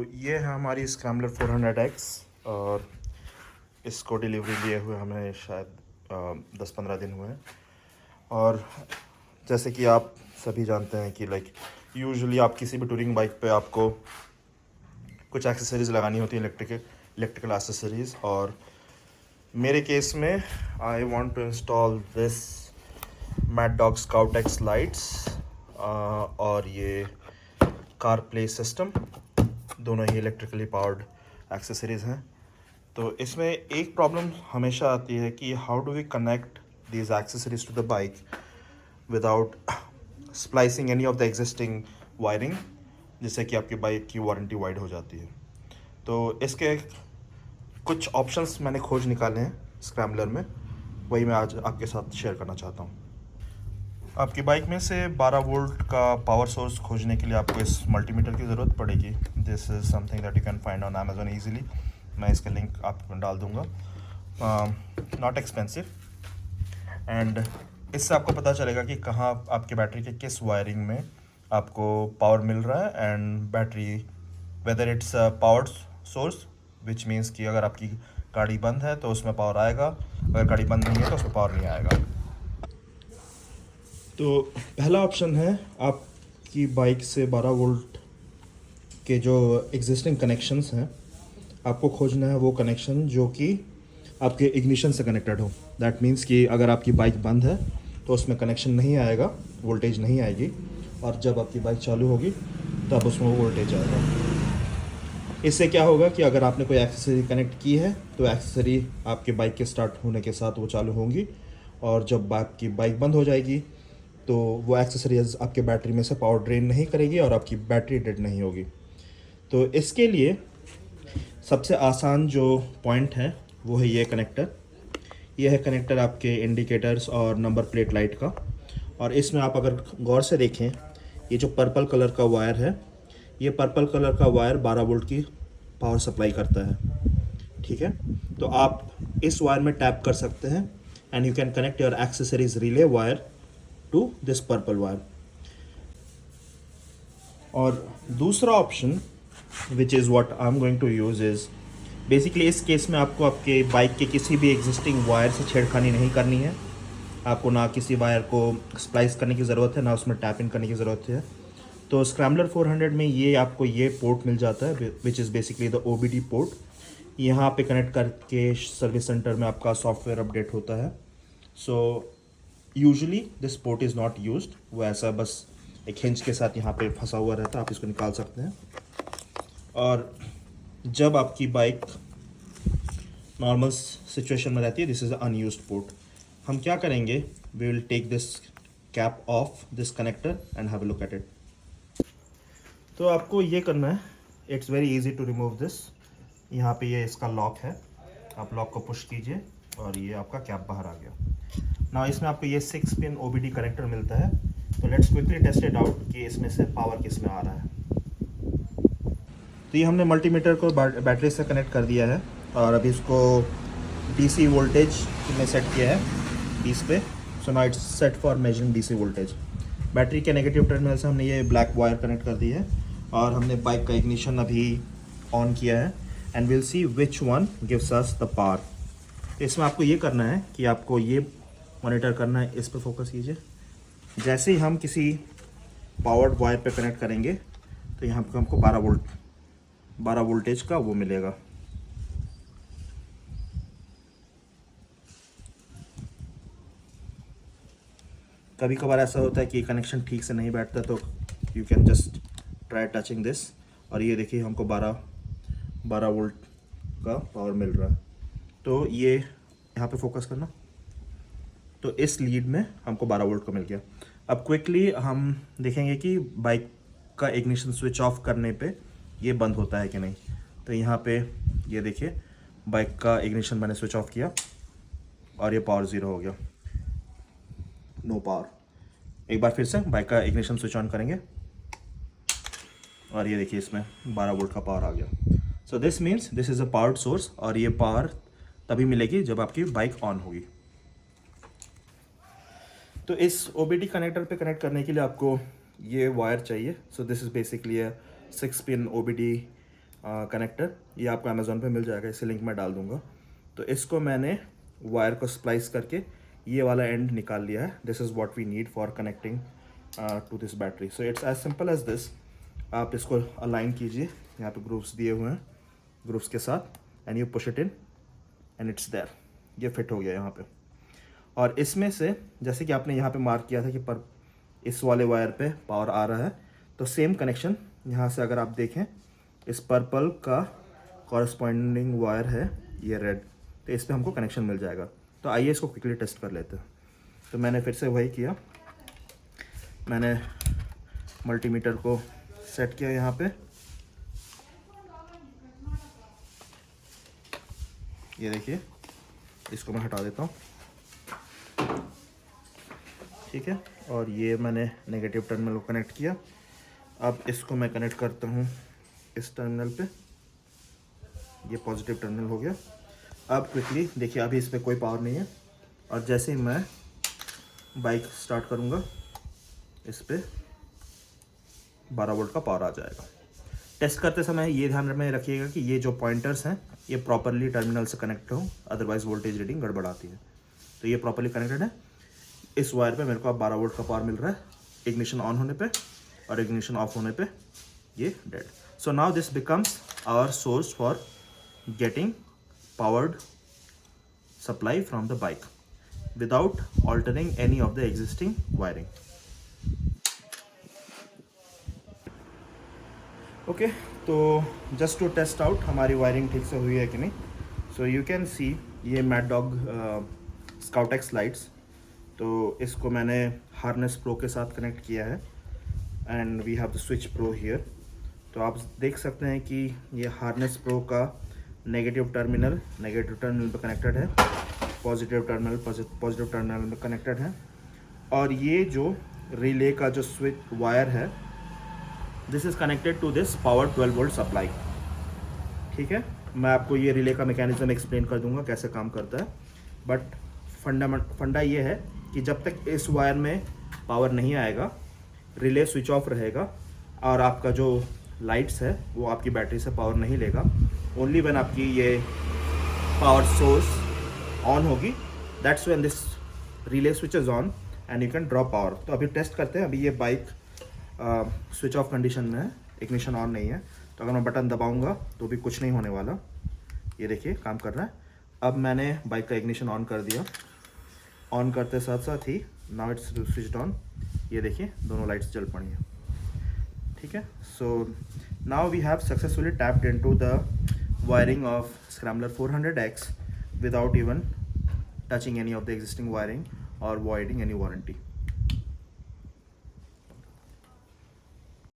तो ये है हमारी स्क्रैम्बलर 400X और इसको डिलीवरी लिए हुए हमें शायद 10-15 दिन हुए हैं। और जैसे कि आप सभी जानते हैं कि यूजुअली आप किसी भी टूरिंग बाइक पे आपको कुछ एक्सेसरीज़ लगानी होती है, इलेक्ट्रिकल एक्सेसरीज़। और मेरे केस में I want to install this mad dog scout X lights और ये कार प्ले सिस्टम, दोनों ही इलेक्ट्रिकली पावर्ड एक्सेसरीज़ हैं। तो इसमें एक प्रॉब्लम हमेशा आती है कि how do we connect these accessories to the bike without splicing any of the existing wiring, जिससे कि आपकी बाइक की वारंटी वाइड हो जाती है। तो इसके कुछ ऑप्शंस मैंने खोज निकाले हैं स्क्रैम्बलर में, वही मैं आज आपके साथ शेयर करना चाहता हूँ। आपकी बाइक में से 12 वोल्ट का पावर सोर्स खोजने के लिए आपको इस मल्टीमीटर की ज़रूरत पड़ेगी। This is something that you can find on Amazon easily. मैं इसका लिंक आपको डाल दूँगा। नॉट एक्सपेंसिव, एंड इससे आपको पता चलेगा कि कहाँ आपकी बैटरी के किस वायरिंग में आपको पावर मिल रहा है। And battery whether it's powered source, which means कि अगर आपकी गाड़ी बंद है तो उसमें पावर आएगा, अगर गाड़ी बंद नहीं है तो उसमें पावर नहीं आएगा। तो पहला ऑप्शन है, आपकी बाइक से 12 वोल्ट के जो एग्जिस्टिंग कनेक्शंस हैं आपको खोजना है वो कनेक्शन जो कि आपके इग्निशन से कनेक्टेड हो। दैट मीन्स कि अगर आपकी बाइक बंद है तो उसमें कनेक्शन नहीं आएगा, वोल्टेज नहीं आएगी, और जब आपकी बाइक चालू होगी तब उसमें वो वोल्टेज आएगा। इससे क्या होगा कि अगर आपने कोई एक्सेसरी कनेक्ट की है तो एक्सेसरी आपके बाइक के स्टार्ट होने के साथ वो चालू होंगी, और जब आपकी बाइक बंद हो जाएगी तो वो एक्सेसरीज आपके बैटरी में से पावर ड्रेन नहीं करेगी और आपकी बैटरी डेड नहीं होगी। तो इसके लिए सबसे आसान जो पॉइंट है वो है ये कनेक्टर। ये है कनेक्टर आपके इंडिकेटर्स और नंबर प्लेट लाइट का। और इसमें आप अगर गौर से देखें, ये जो पर्पल कलर का वायर है, ये पर्पल कलर का वायर 12 वोल्ट की पावर सप्लाई करता है। ठीक है, तो आप इस वायर में टैप कर सकते हैं and you can connect your accessories relay wire to this purple wire. और दूसरा option which is what I am going to use is basically, इस केस में आपको आपके बाइक के किसी भी एग्जिस्टिंग वायर से छेड़खानी नहीं करनी है। आपको ना किसी वायर को स्प्लाइस करने की ज़रूरत है, ना उसमें टैप इन करने की ज़रूरत है। तो स्क्रैम्बलर 400 में ये आपको ये पोर्ट मिल जाता है which is basically the OBD port. यहाँ पे कनेक्ट करके सर्विस सेंटर में आपका सॉफ्टवेयर अपडेट होता है। So usually this port is not used, वो ऐसा बस एक हिंज के साथ यहाँ पे फंसा हुआ रहता है, आप इसको निकाल सकते हैं। और जब आपकी बाइक नॉर्मल सिचुएशन में रहती है, दिस इज़ अनयूज्ड पोर्ट। हम क्या करेंगे, we will take this cap off this connector and have a look at it. तो आपको ये करना है, it's very easy to remove this. यहाँ पे ये इसका लॉक है, आप लॉक को पुश कीजिए और ये आपका कैप बाहर आ गया। ना इसमें आपको ये 6 पिन OBD कनेक्टर मिलता है। तो let's quickly test it out कि इसमें से पावर किस में आ रहा है। तो ये हमने मल्टीमीटर को बैटरी से कनेक्ट कर दिया है और अभी इसको DC वोल्टेज में सेट किया है 20 पे। So now it's set for measuring DC voltage. Battery के नेगेटिव टर्मिनल से हमने ये ब्लैक वायर कनेक्ट कर दी है और हमने बाइक का इग्निशन अभी ऑन किया है and will see which one gives us the power. इसमें आपको ये करना है कि आपको ये मॉनिटर करना है, इस पर फोकस कीजिए। जैसे ही हम किसी पावर्ड वायर पे कनेक्ट करेंगे तो यहाँ पर हमको 12 वोल्टेज का वो मिलेगा। कभी कभार ऐसा होता है कि कनेक्शन ठीक से नहीं बैठता, तो you can just try touching this. और ये देखिए हमको 12 वोल्ट का पावर मिल रहा है। तो ये यहाँ पे फोकस करना, तो इस लीड में हमको 12 वोल्ट का मिल गया। अब क्विकली हम देखेंगे कि बाइक का इग्निशन स्विच ऑफ करने पे ये बंद होता है कि नहीं। तो यहाँ पे ये देखिए, बाइक का इग्निशन मैंने स्विच ऑफ किया और ये पावर 0 हो गया, नो पावर। एक बार फिर से बाइक का इग्निशन स्विच ऑन करेंगे और ये देखिए इसमें 12 वोल्ट का पावर आ गया। So this means this is a powered source, और ये पावर तभी मिलेगी जब आपकी बाइक ऑन होगी। तो इस OBD कनेक्टर पे कनेक्ट करने के लिए आपको ये वायर चाहिए। So this is basically a 6 pin OBD connector, ये आपको अमेज़ोन पे मिल जाएगा, इसे लिंक मैं डाल दूंगा। तो इसको मैंने वायर को स्प्लाइस करके ये वाला एंड निकाल लिया है। This is what we need for connecting to this battery. So it's as simple as this. आप इसको अलाइन कीजिए, यहाँ पे ग्रुप्स दिए हुए हैं, ग्रुप्स के साथ, and you push it in and it's there. ये फिट हो गया यहाँ पे। और इसमें से जैसे कि आपने यहाँ पे मार्क किया था कि पर इस वाले वायर पे पावर आ रहा है, तो सेम कनेक्शन यहाँ से अगर आप देखें, इस पर्पल का कॉरस्पॉन्डिंग वायर है ये रेड, तो इस पे हमको कनेक्शन मिल जाएगा। तो आइए इसको क्विकली टेस्ट कर लेते हैं। तो मैंने फिर से वही किया, मैंने मल्टीमीटर को सेट किया यहाँ पे, ये देखिए, इसको मैं हटा देता हूँ, ठीक है। और ये मैंने नेगेटिव टर्मिनल को कनेक्ट किया। अब इसको मैं कनेक्ट करता हूँ इस टर्मिनल पे, ये पॉजिटिव टर्मिनल हो गया। अब क्विकली देखिए, अभी इस पर कोई पावर नहीं है, और जैसे ही मैं बाइक स्टार्ट करूँगा, इस पर 12 वोल्ट का पावर आ जाएगा। टेस्ट करते समय ये ध्यान में रखिएगा कि ये जो पॉइंटर्स हैं ये प्रॉपरली टर्मिनल से कनेक्ट हो, अदरवाइज वोल्टेज रीडिंग गड़बड़ आती है। तो ये प्रॉपरली कनेक्टेड है। इस वायर पे मेरे को अब 12 वोल्ट का पावर मिल रहा है, इग्निशन ऑन होने पे, और इग्निशन ऑफ होने पे ये dead. So now this becomes our source for getting powered supply from the bike without altering any of the existing wiring. Okay, तो जस्ट टू टेस्ट आउट हमारी वायरिंग ठीक से हुई है कि नहीं। सो यू कैन सी ये mad dog स्काउटेक्स lights, तो इसको मैंने हार्नेस प्रो के साथ कनेक्ट किया है, and we have the switch pro here. तो आप देख सकते हैं कि ये हार्नेस प्रो का नेगेटिव टर्मिनल पे कनेक्टेड है, पॉजिटिव टर्मिनल में कनेक्टेड है, और ये जो रिले का जो स्विच वायर है, this is connected to this power 12 volt supply, ठीक है। मैं आपको ये रिले का मैकेनिज्म एक्सप्लेन कर दूंगा कैसे काम करता है, बट फंडा ये है कि जब तक इस वायर में पावर नहीं आएगा, रिले स्विच ऑफ रहेगा, और आपका जो लाइट्स है वो आपकी बैटरी से पावर नहीं लेगा। ओनली व्हेन आपकी ये पावर सोर्स ऑन होगी, that's when this relay switch is on and you can draw power. तो अभी टेस्ट करते हैं। अभी ये बाइक स्विच ऑफ कंडीशन में है, इग्निशन ऑन नहीं है, तो अगर मैं बटन दबाऊंगा तो भी कुछ नहीं होने वाला। ये देखिए काम कर रहा है। अब मैंने बाइक का इग्निशन ऑन कर दिया, ऑन करते साथ साथ ही नाउ इट्स स्विच्ड ऑन, ये देखिए दोनों लाइट्स जल पड़ी हैं, ठीक है। So now we have successfully tapped into the wiring of Scrambler 400X without even touching any of the existing wiring और voiding any warranty.